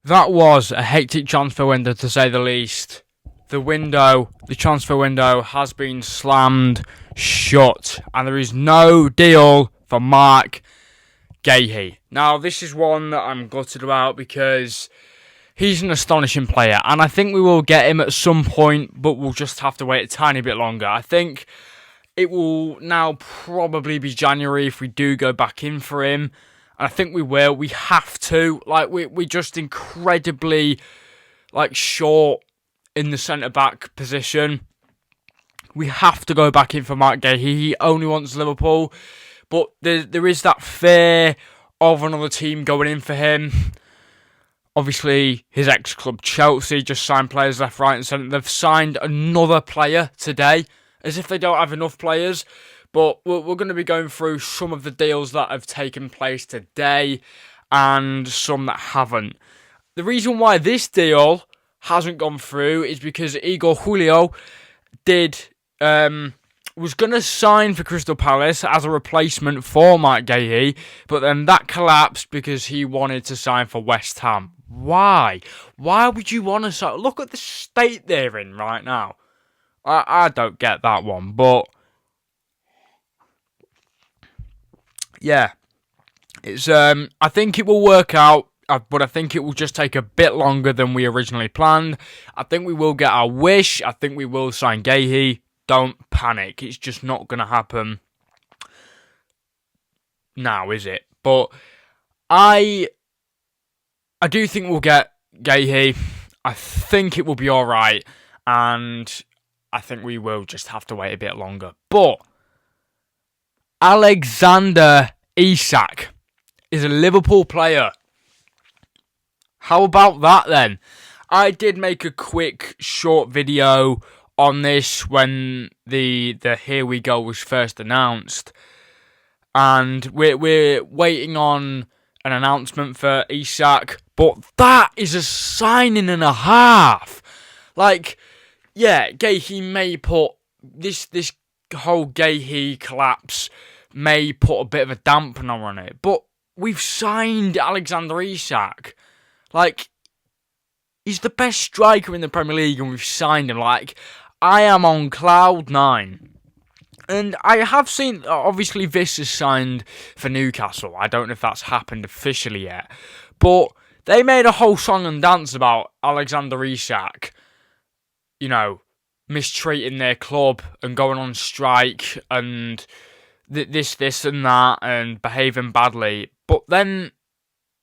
That was a hectic transfer window, to say the least. The transfer window has been slammed shut, and there is no deal for Mark Guehi. Now, this is one that I'm gutted about because he's an astonishing player, and I think we will get him at some point, but we'll just have to wait a tiny bit longer. I think it will now probably be January if we do go back in for him. And I think we will. We have to. We're just incredibly, short in the centre-back position. We have to go back in for Mark Guehi. He only wants Liverpool. But there is that fear of another team going in for him. Obviously, his ex-club Chelsea just signed players left, right and centre. They've signed another player today, as if they don't have enough players. But we're going to be going through some of the deals that have taken place today and some that haven't. The reason why this deal hasn't gone through is because Igor Julio was going to sign for Crystal Palace as a replacement for Mark Guehi, but then that collapsed because he wanted to sign for West Ham. Why? Why would you want to sign? Look at the state they're in right now. I don't get that one, but yeah, it's. I think it will work out, but I think it will just take a bit longer than we originally planned. I think we will get our wish. I think we will sign Guehi. Don't panic. It's just not going to happen now, is it? But I do think we'll get Guehi. I think it will be all right, and I think we will just have to wait a bit longer. But Alexander Isak is a Liverpool player. How about that then? I did make a quick short video on this when the Here We Go was first announced. And we're waiting on an announcement for Isak. But that is a signing and a half. Guehi may put this whole Guehi collapse may put a bit of a dampener on it, but we've signed Alexander Isak. He's the best striker in the Premier League, and we've signed him. I am on cloud 9. And I have seen, obviously, this is signed for Newcastle. I don't know if that's happened officially yet, but they made a whole song and dance about Alexander Isak, mistreating their club and going on strike and this and that and behaving badly. But then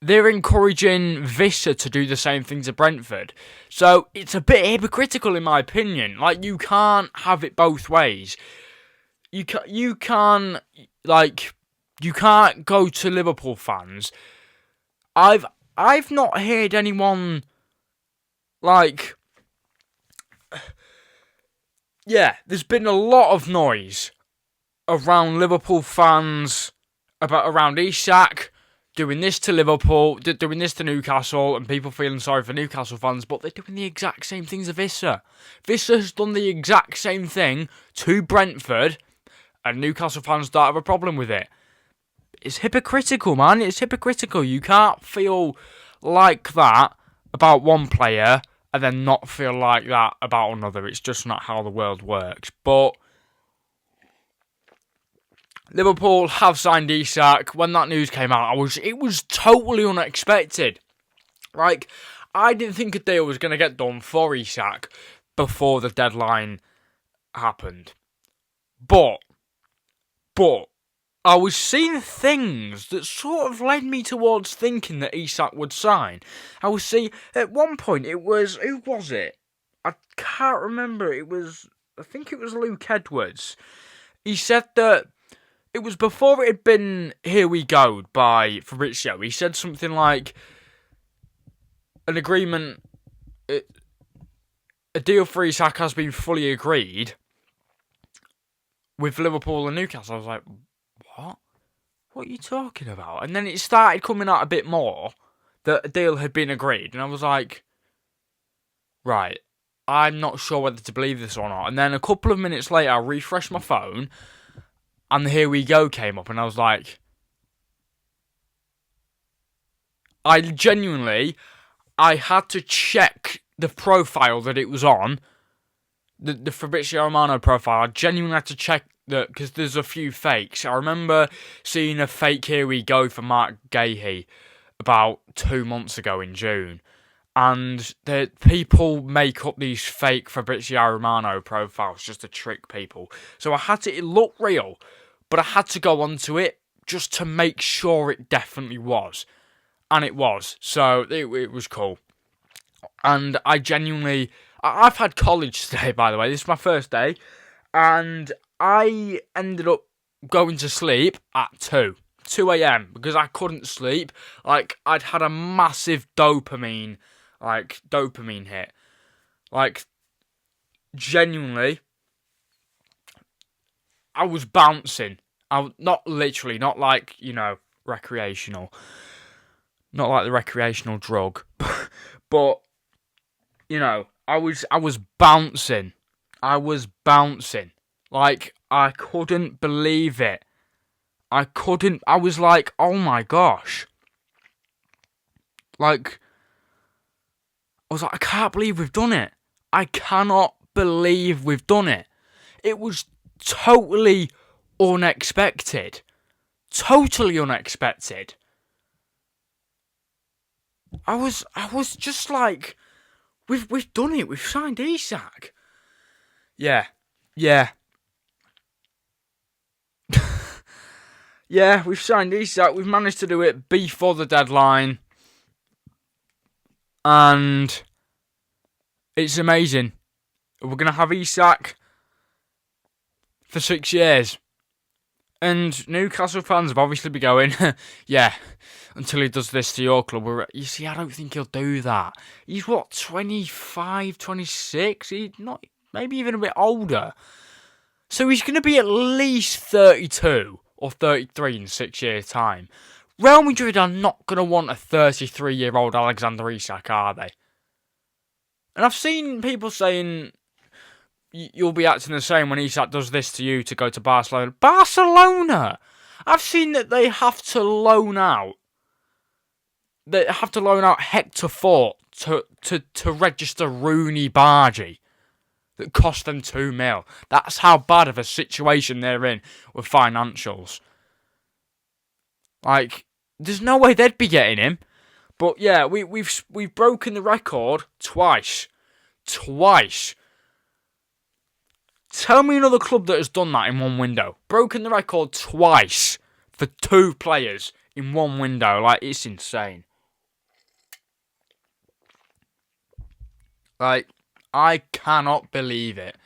they're encouraging Vissa to do the same thing to Brentford. So it's a bit hypocritical in my opinion. You can't have it both ways. You can't go to Liverpool fans. I've not heard anyone there's been a lot of noise around Liverpool fans around Isak doing this to Liverpool, doing this to Newcastle, and people feeling sorry for Newcastle fans, but they're doing the exact same things to Vissa. Vissa has done the exact same thing to Brentford, and Newcastle fans don't have a problem with it. It's hypocritical, man. It's hypocritical. You can't feel like that about one player and then not feel like that about another. It's just not how the world works. But Liverpool have signed Isak. When that news came out, it was totally unexpected. I didn't think a deal was going to get done for Isak before the deadline happened. But I was seeing things that sort of led me towards thinking that Isak would sign. I was seeing, at one point, who was it? I can't remember. I think it was Luke Edwards. He said that it was before it had been Here We Go by Fabrizio. He said something like, an agreement, a deal for Isak has been fully agreed with Liverpool and Newcastle. I was like, what? What are you talking about? And then it started coming out a bit more that a deal had been agreed. And I was like, right, I'm not sure whether to believe this or not. And then a couple of minutes later, I refreshed my phone and the Here We Go came up. And I was like, I had to check the profile that it was on, the Fabrizio Romano profile. I genuinely had to check that because there's a few fakes. I remember seeing a fake Here We Go for Mark Guehi about 2 months ago in June. And the people make up these fake Fabrizio Romano profiles just to trick people. So I had to, it looked real, but I had to go onto it just to make sure it definitely was. And it was. So it was cool. And I genuinely, I've had college today, by the way. This is my first day. And I ended up going to sleep at 2 a.m. because I couldn't sleep. Like, I'd had a massive dopamine hit. Like, genuinely, I was bouncing. Not literally, not like, recreational. Not like the recreational drug. But, I was bouncing. I was bouncing. Like, I couldn't believe it. I was like, oh my gosh. Like, I was like, I can't believe we've done it. I cannot believe we've done it. It was totally unexpected. Totally unexpected. I was just like, we've done it. We've signed Isak. Yeah. Yeah, we've signed Isak. We've managed to do it before the deadline. And it's amazing. We're going to have Isak for 6 years. And Newcastle fans have obviously been going, yeah, until he does this to your club. You see, I don't think he'll do that. He's what, 25, 26? He's not, maybe even a bit older. So he's going to be at least 32 or 33 in 6 years' time. Real Madrid are not going to want a 33-year-old Alexander Isak, are they? And I've seen people saying you'll be acting the same when Isak does this to you to go to Barcelona. Barcelona! I've seen that they have to loan out. They have to loan out Hector Fort to register Rooney Bargy. That cost them 2 mil. That's how bad of a situation they're in with financials. Like, there's no way they'd be getting him. But yeah, we've broken the record twice. Twice. Tell me another club that has done that in one window. Broken the record twice for 2 players in one window. Like, it's insane. Like, I cannot believe it.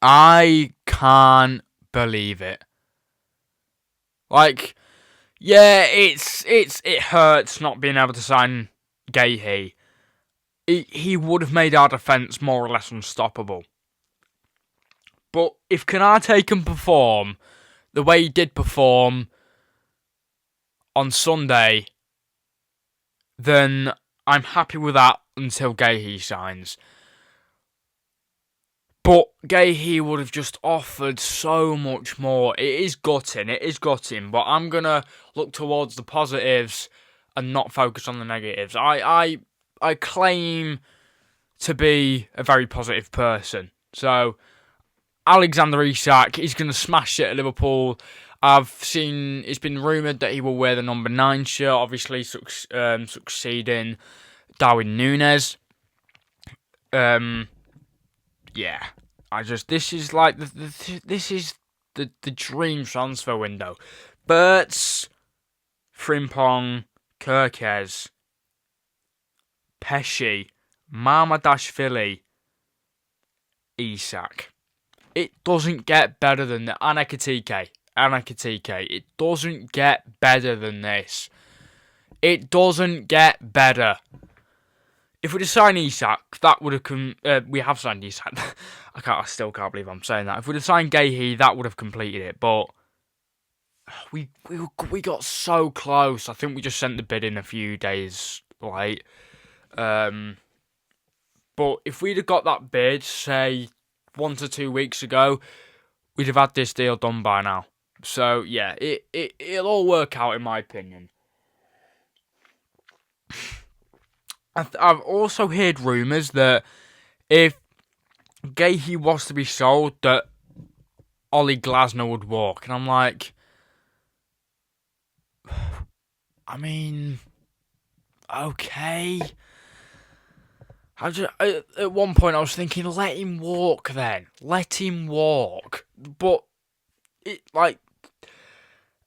I can't believe it. Like, yeah, it hurts not being able to sign Guehi. He would have made our defence more or less unstoppable. But if Canate can perform the way he did perform on Sunday, then I'm happy with that until Guehi signs. But Guehi would have just offered so much more. It is gutting, but I'm going to look towards the positives and not focus on the negatives. I claim to be a very positive person. So, Alexander Isak, he's going to smash it at Liverpool. I've seen, it's been rumoured that he will wear the number 9 shirt, obviously succeeding Darwin Núñez. Yeah, this is like this is the dream transfer window. Bertz, Frimpong, Kirkez, Pesci, Mamadashvili, Isak. It doesn't get better than that. Anakatike. It doesn't get better than this. It doesn't get better. If we'd have signed Isak, that would have we have signed Isak. I still can't believe I'm saying that. If we'd have signed Guehi, that would have completed it. But we got so close. I think we just sent the bid in a few days late. But if we'd have got that bid, say 1 to 2 weeks ago, we'd have had this deal done by now. So yeah, it'll all work out in my opinion. I've also heard rumours that if Guehi was to be sold, that Ollie Glasner would walk. And I'm like, I mean, okay. At one point I was thinking, let him walk then. Let him walk. But,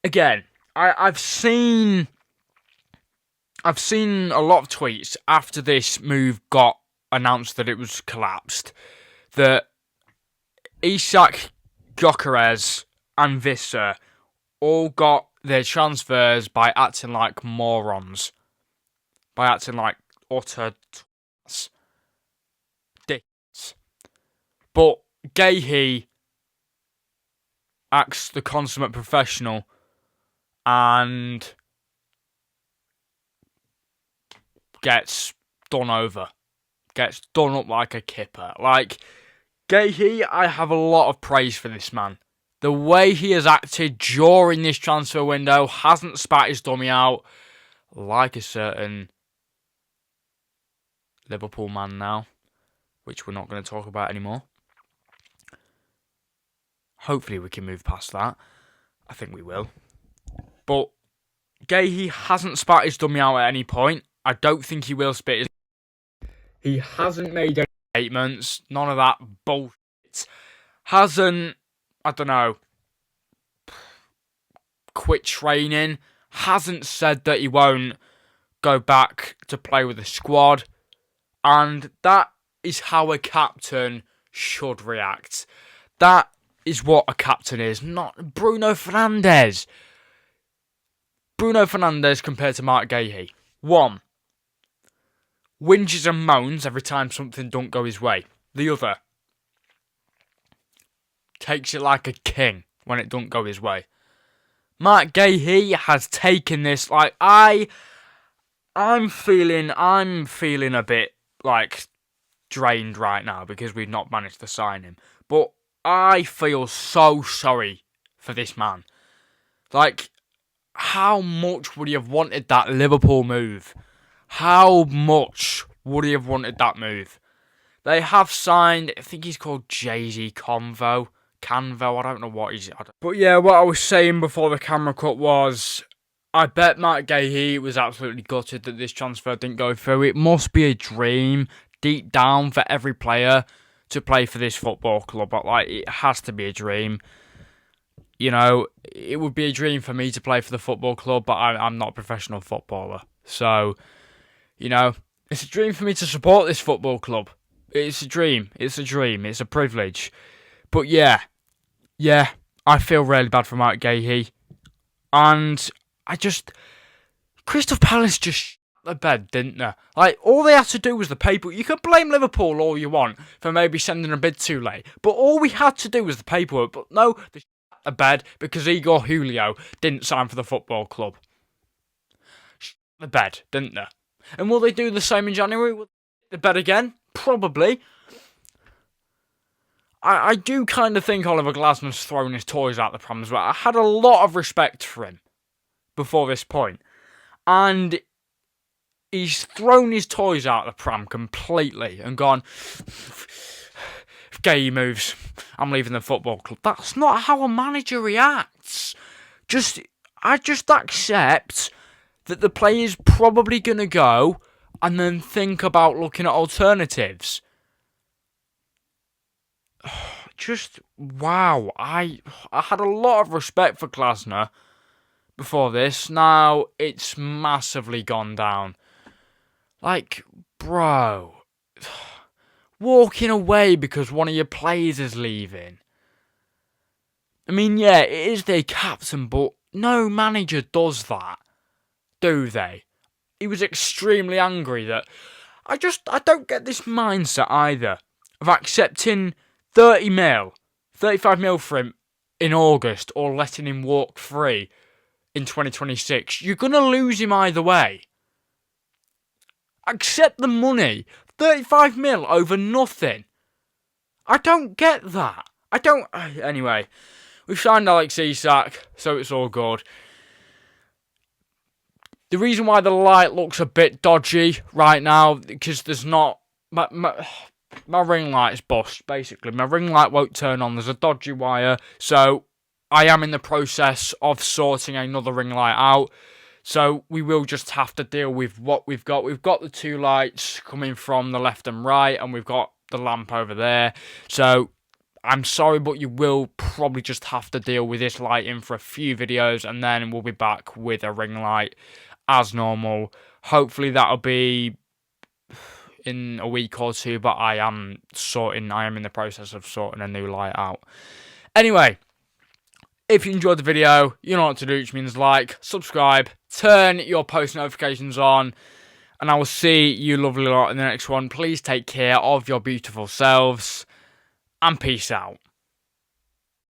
again, I've seen a lot of tweets after this move got announced that it was collapsed, that Isak, Gyökeres and Visser all got their transfers by acting like morons. By acting like utter dicks. But Guehi acts the consummate professional and gets done over. Gets done up like a kipper. Like, Guehi, I have a lot of praise for this man. The way he has acted during this transfer window, hasn't spat his dummy out like a certain Liverpool man now, which we're not going to talk about anymore. Hopefully we can move past that. I think we will. But Guehi hasn't spat his dummy out at any point. I don't think he will spit his... He hasn't made any statements. None of that bullshit. Hasn't, I don't know, quit training. Hasn't said that he won't go back to play with the squad. And that is how a captain should react. That is what a captain is, not Bruno Fernandes. Bruno Fernandes compared to Mark Guehi. 1. Whinges and moans every time something don't go his way. The other. Takes it like a king when it don't go his way. Mark Guehi has taken this like I'm feeling a bit like drained right now because we've not managed to sign him. But I feel so sorry for this man. Like, how much would he have wanted that Liverpool move? How much would he have wanted that move? They have signed, I think he's called Jay-Z Canvo, I don't know what he's... But yeah, what I was saying before the camera cut was, I bet Mark Guehi was absolutely gutted that this transfer didn't go through. It must be a dream deep down for every player to play for this football club. But like, it has to be a dream. You know, it would be a dream for me to play for the football club, but I'm not a professional footballer. So, you know, it's a dream for me to support this football club. It's a dream. It's a privilege. But yeah, I feel really bad for Mark Guehi. And Crystal Palace just shit the bed, didn't they? Like, all they had to do was the paperwork. You can blame Liverpool all you want for maybe sending a bid too late. But all we had to do was the paperwork. But no, they shit the bed because Igor Julio didn't sign for the football club. Shit the bed, didn't they? And will they do the same in January? Will they shit the bed again? Probably. I do kind of think Oliver Glasner's thrown his toys out the pram as well. I had a lot of respect for him before this point. And he's thrown his toys out the pram completely and gone, if Guehi moves, I'm leaving the football club. That's not how a manager reacts. I just accept that the player's probably going to go and then think about looking at alternatives. Just, wow. I had a lot of respect for Glasner before this. Now, it's massively gone down. Like, bro. Walking away because one of your players is leaving. I mean, yeah, it is their captain, but no manager does that. Do they? He was extremely angry that... I don't get this mindset either of accepting 35 mil for him in August or letting him walk free in 2026. You're going to lose him either way. Accept the money. 35 mil over nothing. I don't get that. Anyway, we've signed Alex Isak, so it's all good. The reason why the light looks a bit dodgy right now, because there's not... My ring light is bust, basically. My ring light won't turn on. There's a dodgy wire. So I am in the process of sorting another ring light out. So we will just have to deal with what we've got. We've got the two lights coming from the left and right, and we've got the lamp over there. So I'm sorry, but you will probably just have to deal with this lighting for a few videos, and then we'll be back with a ring light as normal. Hopefully that'll be in a week or two, but I am in the process of sorting a new light out. Anyway, if you enjoyed the video, you know what to do, which means like, subscribe, turn your post notifications on, and I will see you lovely lot in the next one. Please take care of your beautiful selves, and peace out.